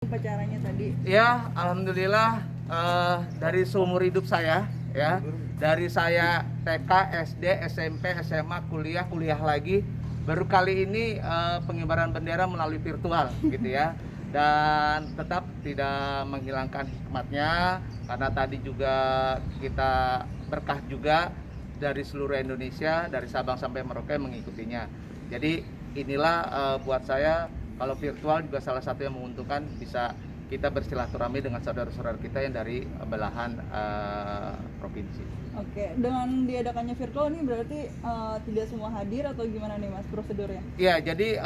Upacaranya tadi? Ya, alhamdulillah dari seumur hidup saya ya, dari saya TK, SD, SMP, SMA, kuliah lagi, baru kali ini pengibaran bendera melalui virtual gitu ya. Dan tetap tidak menghilangkan hikmatnya karena tadi juga kita berkah juga dari seluruh Indonesia, dari Sabang sampai Merauke mengikutinya. Jadi inilah buat saya kalau virtual juga salah satu yang menguntungkan, bisa kita bersilaturahmi dengan saudara-saudara kita yang dari belahan provinsi. Oke, dengan diadakannya virtual ini berarti tidak semua hadir atau gimana nih Mas prosedurnya? Ya, jadi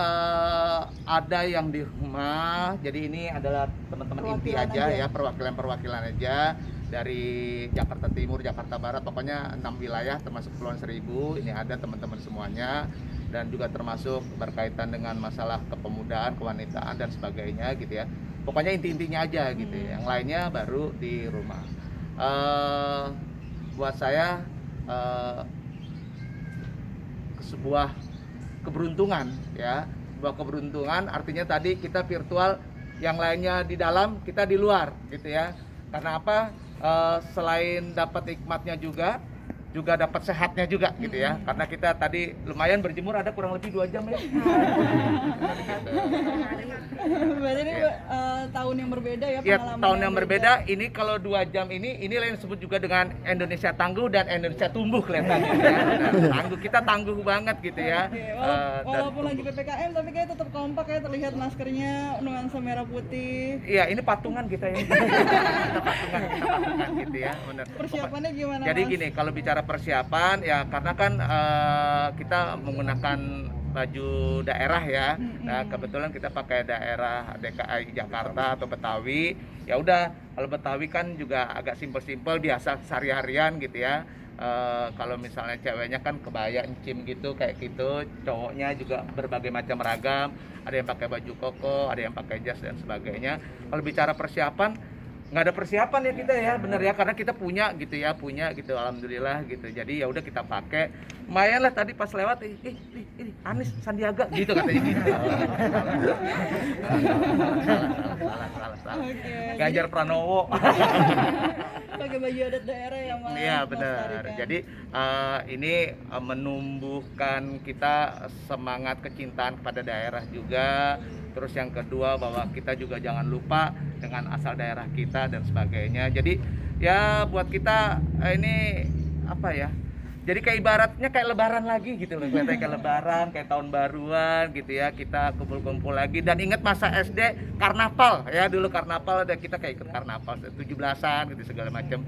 ada yang di rumah. Jadi ini adalah teman-teman inti aja ya, perwakilan-perwakilan aja dari Jakarta Timur, Jakarta Barat, pokoknya 6 wilayah termasuk Kepulauan Seribu. Ini ada teman-teman semuanya, dan juga termasuk berkaitan dengan masalah kepemudaan, kewanitaan dan sebagainya gitu ya. Pokoknya inti-intinya aja gitu ya. Yang lainnya baru di rumah. Buat saya sebuah keberuntungan ya, sebuah keberuntungan, artinya tadi kita virtual, yang lainnya di dalam, kita di luar gitu ya. Karena apa? Selain dapat hikmatnya juga dapat sehatnya juga gitu ya, karena kita tadi lumayan berjemur, ada kurang lebih 2 jam ya. Berarti ini tahun yang berbeda ya, Ya, pengalaman tahun yang berbeda. Ini kalau 2 jam inilah yang disebut juga dengan Indonesia tangguh dan Indonesia tumbuh kelihatannya ya. Tangguh, kita tangguh banget gitu ya. Oke, walaupun lagi PPKM tapi kayak tetap kompak ya, terlihat maskernya nuansa merah putih. Iya, ini patungan kita ya. Kita patungan gitu ya, benar. Persiapannya gimana Jadi Mas? gini, kalau bicara persiapan ya, karena kan kita menggunakan baju daerah ya. Nah, kebetulan kita pakai daerah DKI Jakarta atau Betawi. Ya udah, kalau Betawi kan juga agak simpel-simpel biasa sehari-harian gitu ya. Kalau misalnya ceweknya kan kebaya encim gitu kayak gitu, cowoknya juga berbagai macam ragam, ada yang pakai baju koko, ada yang pakai jas dan sebagainya. Kalau bicara persiapan, nggak ada persiapan ya kita ya, bener ya, karena kita punya gitu, alhamdulillah gitu. Jadi ya udah kita pakai, lumayan lah. Tadi pas lewat ini Anies Sandiaga gitu katanya gitu. Salah. Oke, Ganjar Pranowo. pakai baju adat daerah ya Mas? Iya benar. Melestarikan. Jadi ini menumbuhkan kita semangat kecintaan kepada daerah juga. Terus yang kedua, bahwa kita juga jangan lupa dengan asal daerah kita dan sebagainya. Jadi ya buat kita ini apa ya? Jadi kayak ibaratnya kayak lebaran lagi gitu loh. Kayak lebaran, kayak tahun baruan gitu ya. Kita kumpul-kumpul lagi, dan ingat masa SD karnaval ya, dulu karnaval ada, kita kayak ikut karnaval 17-an gitu segala macam.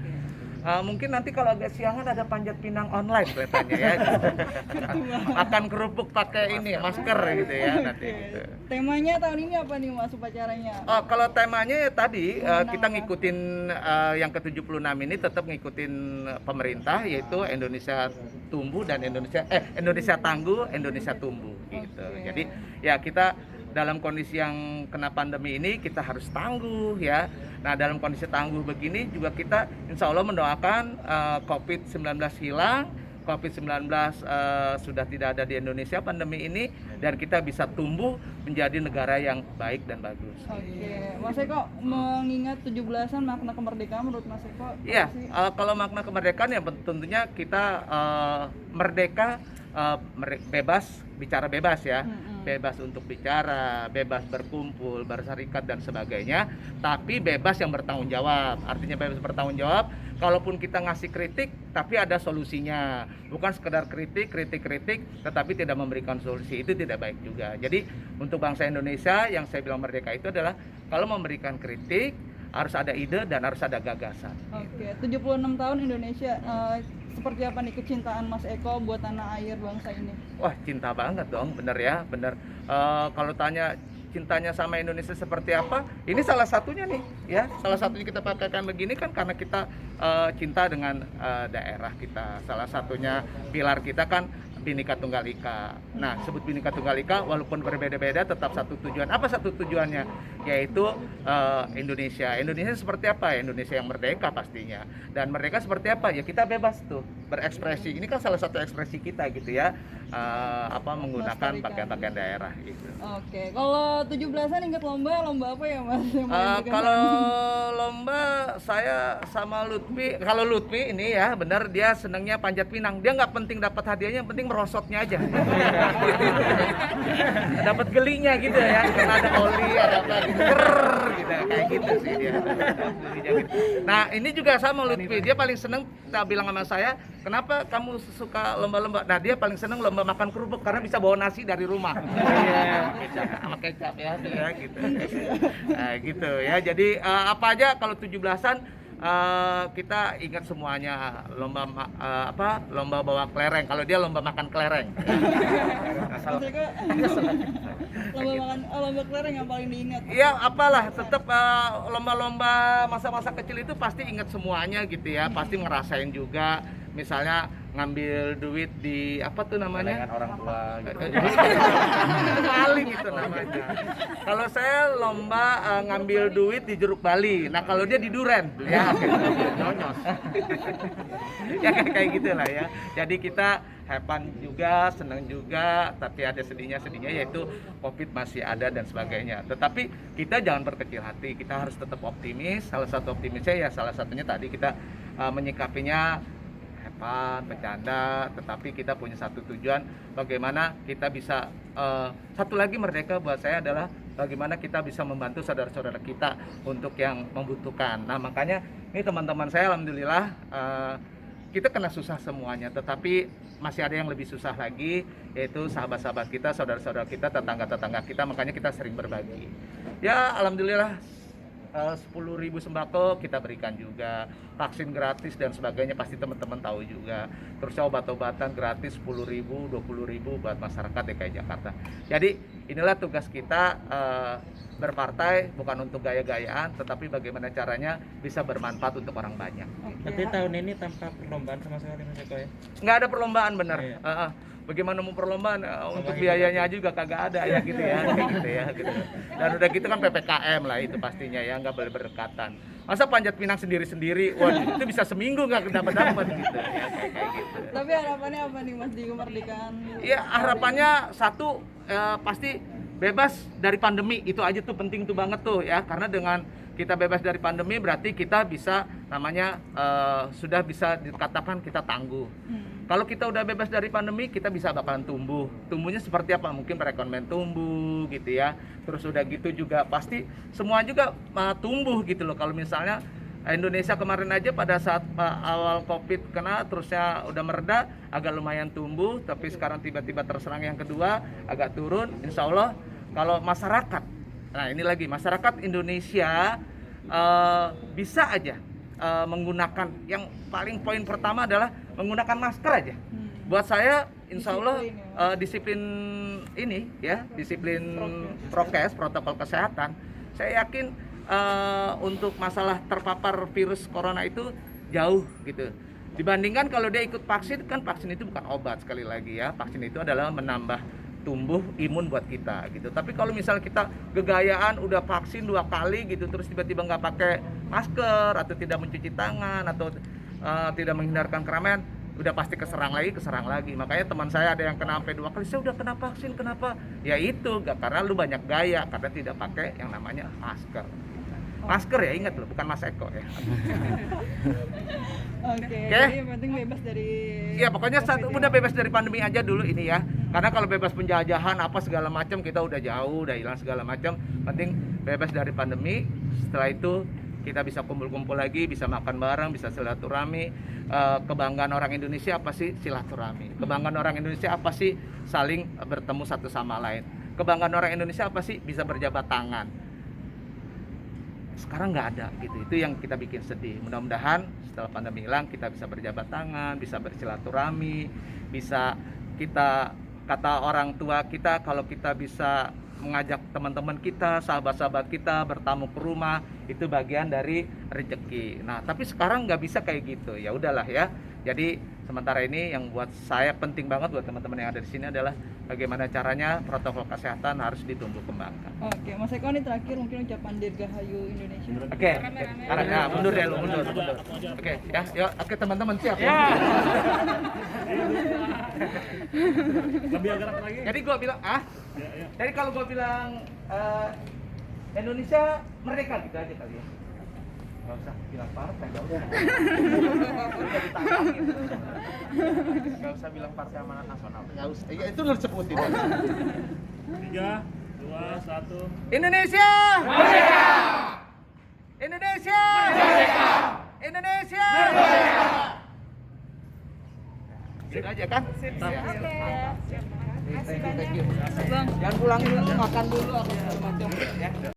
Mungkin nanti kalau agak siangan ada panjat pinang online kelihatannya ya. Makan kerupuk pakai ini masker gitu ya nanti gitu. Temanya tahun ini apa nih Mas upacaranya? Kalau temanya ya tadi kita ngikutin yang ke-76 ini, tetap ngikutin pemerintah, yaitu Indonesia tumbuh dan Indonesia tangguh, Indonesia tumbuh gitu. Jadi ya kita dalam kondisi yang kena pandemi ini kita harus tangguh ya. Nah, dalam kondisi tangguh begini juga kita insya Allah mendoakan COVID-19 hilang, COVID-19 sudah tidak ada di Indonesia pandemi ini, dan kita bisa tumbuh menjadi negara yang baik dan bagus. Oke, Mas Eko mengingat 17-an makna kemerdekaan menurut Mas Eko? Iya, kalau makna kemerdekaan ya tentunya kita merdeka, bebas, bicara bebas ya, bebas untuk bicara, bebas berkumpul, berserikat dan sebagainya, tapi bebas yang bertanggung jawab. Artinya bebas bertanggung jawab, kalaupun kita ngasih kritik tapi ada solusinya, bukan sekedar kritik, tetapi tidak memberikan solusi, itu tidak baik juga. Jadi untuk bangsa Indonesia, yang saya bilang merdeka itu adalah kalau memberikan kritik harus ada ide dan harus ada gagasan. Oke, 76 tahun Indonesia, seperti apa nih kecintaan Mas Eko buat tanah air bangsa ini? Wah, cinta banget dong, bener ya, bener. Kalau tanya cintanya sama Indonesia seperti apa, ini salah satunya nih ya, salah satunya kita pakaikan begini kan karena kita cinta dengan daerah kita. Salah satunya pilar kita kan Bhinneka Tunggal Ika. Nah, sebut Bhinneka Tunggal Ika walaupun berbeda-beda tetap satu tujuan. Apa satu tujuannya? Yaitu Indonesia. Indonesia seperti apa? Indonesia yang merdeka pastinya. Dan merdeka seperti apa? Ya kita bebas tuh. berekspresi. Ini kan salah satu ekspresi kita gitu ya, menggunakan Melestarikan. pakaian-pakaian daerah gitu. Oke, kalau 17-an ingat lomba apa ya Mas? Yang paling berkesan? Kalau lomba saya sama Lutfi, kalau Lutfi ini ya benar dia senangnya panjat pinang. Dia nggak penting dapat hadiahnya, yang penting merosotnya aja. Dapat gelinya gitu ya, karena ada oli, ada apa gitu, gitu kayak gitu sih dia. Nah ini juga sama Lutfi, dia paling seneng bilang sama saya, kenapa kamu suka lomba-lomba? Nah dia paling seneng lomba makan kerupuk karena bisa bawa nasi dari rumah. Sama kecap ya gitu. Nah, gitu ya. Jadi apa aja kalau 17-an kita ingat semuanya lomba bawa kelereng. Kalau dia lomba makan kelereng. Mas Eko, lomba kelereng yang paling diingat. Iya, apalah tetap lomba-lomba masa-masa kecil itu pasti ingat semuanya gitu ya. Pasti ngerasain juga. Misalnya ngambil duit di apa tuh namanya? Dengan orang tua gitu. Itu maling itu namanya. Kalau saya lomba ngambil duit di Jeruk Bali. Nah, kalau dia di Duren ya nyonyos. Ya kayak gitulah ya. Jadi kita happy juga, senang juga, tapi ada sedihnya yaitu Covid masih ada dan sebagainya. Tetapi kita jangan berkecil hati, kita harus tetap optimis. Salah satu optimisnya ya salah satunya tadi kita menyikapinya bercanda, tetapi kita punya satu tujuan, bagaimana kita bisa satu lagi merdeka buat saya adalah bagaimana kita bisa membantu saudara-saudara kita untuk yang membutuhkan. Nah makanya ini teman-teman saya alhamdulillah kita kena susah semuanya, tetapi masih ada yang lebih susah lagi, yaitu sahabat-sahabat kita, saudara-saudara kita, tetangga-tetangga kita, makanya kita sering berbagi. Ya alhamdulillah 10.000 sembako kita berikan juga, vaksin gratis dan sebagainya pasti teman-teman tahu juga. Terus obat-obatan gratis 10.000, 20.000 buat masyarakat DKI Jakarta. Jadi inilah tugas kita berpartai bukan untuk gaya-gayaan, tetapi bagaimana caranya bisa bermanfaat untuk orang banyak. Berarti tahun ini tanpa perlombaan sama sekali Mas Eko ya? Nggak ada perlombaan bener. Iya. Bagaimana mau perlombaan untuk biayanya juga kagak ada ya gitu ya, kayak gitu ya gitu. Dan udah gitu kan PPKM lah itu pastinya ya, nggak boleh berdekatan. Masa panjat pinang sendiri-sendiri, waduh itu bisa seminggu nggak dapat gitu ya kayak gitu. Tapi harapannya apa nih Mas di kemerdekaan? Iya harapannya satu pasti bebas dari pandemi, itu aja tuh penting tuh banget tuh ya, karena dengan kita bebas dari pandemi berarti kita bisa namanya sudah bisa dikatakan kita tangguh. Kalau kita udah bebas dari pandemi, kita bisa bakalan tumbuh. Tumbuhnya seperti apa? Mungkin perekonomian tumbuh gitu ya. Terus udah gitu juga pasti semua juga tumbuh gitu loh. Kalau misalnya Indonesia kemarin aja pada saat awal Covid kena, terusnya udah mereda, agak lumayan tumbuh. Tapi sekarang tiba-tiba terserang yang kedua, agak turun. Insya Allah kalau masyarakat, nah ini lagi masyarakat Indonesia bisa aja menggunakan, yang paling poin pertama adalah menggunakan masker aja. Buat saya insya Allah disiplin ini ya, disiplin prokes, protokol kesehatan, saya yakin untuk masalah terpapar virus corona itu jauh gitu. Dibandingkan kalau dia ikut vaksin, kan vaksin itu bukan obat, sekali lagi ya, vaksin itu adalah menambah tumbuh imun buat kita gitu. Tapi kalau misal kita gegayaan udah vaksin 2 kali gitu, terus tiba-tiba nggak pakai masker atau tidak mencuci tangan atau tidak menghindarkan keramaian, udah pasti keserang lagi. Makanya teman saya ada yang kena sampai 2 kali, saya udah kena vaksin, kenapa? Ya itu karena lu banyak gaya, karena tidak pakai yang namanya masker. Masker ya, ingat loh, bukan Mas Eko ya. Oke. Jadi yang penting bebas dari. Ya pokoknya udah bebas dari pandemi aja dulu ini ya. Karena kalau bebas penjajahan apa segala macam kita udah jauh, udah hilang segala macam. Penting bebas dari pandemi. Setelah itu kita bisa kumpul-kumpul lagi, bisa makan bareng, bisa silaturahmi. Kebanggaan orang Indonesia apa sih? Silaturahmi. Kebanggaan orang Indonesia apa sih? Saling bertemu satu sama lain. Kebanggaan orang Indonesia apa sih? Bisa berjabat tangan. Sekarang nggak ada gitu, itu yang kita bikin sedih. Mudah-mudahan setelah pandemi hilang kita bisa berjabat tangan, bisa bersilaturahmi, bisa kita, kata orang tua kita, kalau kita bisa mengajak teman-teman kita, sahabat-sahabat kita bertamu ke rumah, itu bagian dari rezeki. Nah tapi sekarang nggak bisa kayak gitu, ya udahlah ya. Jadi Sementara ini yang buat saya penting banget buat teman-teman yang ada di sini adalah bagaimana caranya protokol kesehatan harus ditumbuh kembangkan. Oke, Mas Eko ini terakhir mungkin ucapan Dirgahayu Indonesia. Oke, karena mundur ya lu, mundur. Oke, ya, yuk, oke teman-teman siap ya. Lebih gerak lagi. Jadi gua bilang jadi kalau gua bilang Indonesia merdeka gitu aja kali ya. Gak usah bilang partai, gak usah. Udah ditangkapin. Gak usah bilang Partai Amanat Nasional. Gak usah. Ya itu lu sebutin. 3, 2, 1. Indonesia merdeka. Indonesia merdeka. Indonesia merdeka. Gitu aja kan? Sip. Thank you. Bang, Jangan pulang dulu, makan dulu apa segala macam ya.